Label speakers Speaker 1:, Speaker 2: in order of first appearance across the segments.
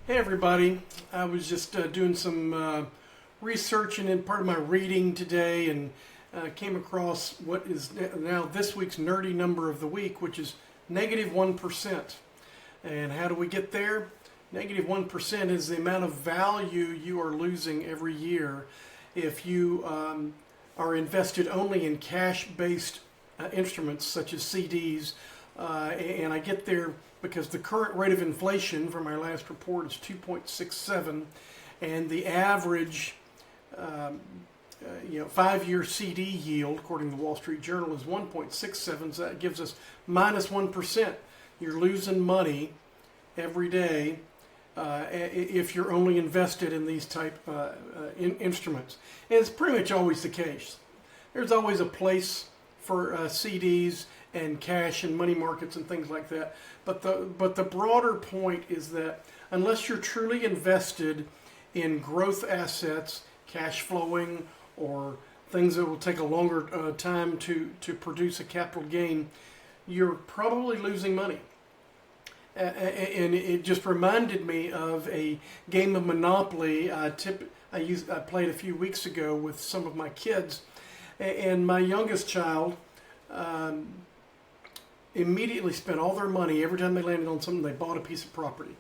Speaker 1: Hey everybody, I was just doing some research and in part of my reading today and came across what is now this week's nerdy number of the week, which is -1%. And how do we get there? -1% is the amount of value you are losing every year if you are invested only in cash-based instruments such as CDs. And I get there because the current rate of inflation from our last report is 2.67, and the average 5-year CD yield, according to the Wall Street Journal, is 1.67. So that gives us -1%. You're losing money every day if you're only invested in these type instruments. And it's pretty much always the case. There's always a place for CDs and cash and money markets and things like that. But the broader point is that unless you're truly invested in growth assets, cash flowing, or things that will take a longer time to produce a capital gain, you're probably losing money. And it just reminded me of a game of Monopoly I played a few weeks ago with some of my kids, and my youngest child immediately spent all their money. Every time they landed on something, they bought a piece of property.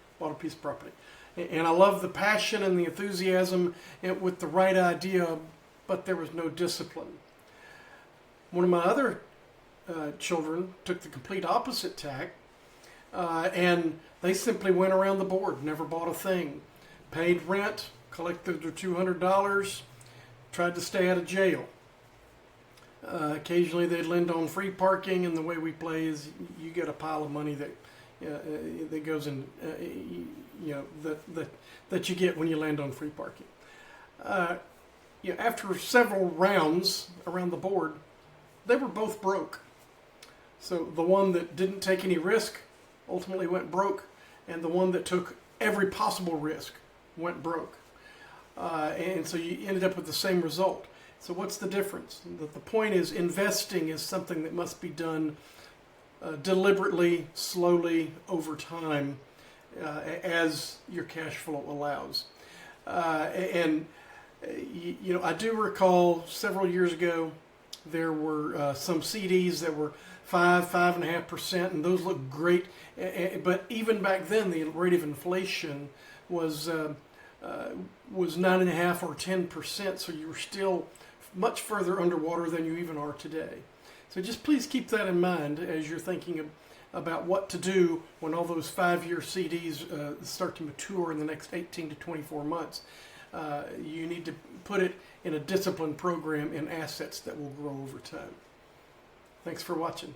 Speaker 1: And I love the passion and the enthusiasm with the right idea, but there was no discipline. One of my other children took the complete opposite tack, and they simply went around the board, never bought a thing, paid rent, collected their $200, tried to stay out of jail. Occasionally they'd lend on free parking, and the way we play is you get a pile of money that goes in, that you get when you land on free parking. After several rounds around the board, they were both broke. So the one that didn't take any risk ultimately went broke, and the one that took every possible risk went broke. And so you ended up with the same result. So what's the difference? The point is, investing is something that must be done deliberately, slowly, over time, as your cash flow allows. I do recall several years ago there were some CDs that were 5.5%, and those looked great. But even back then, the rate of inflation was 9.5 or 10%, so you were still much further underwater than you even are today. So just please keep that in mind as you're thinking about what to do when all those 5-year CDs start to mature in the next 18 to 24 months. You need to put it in a disciplined program in assets that will grow over time. Thanks for watching.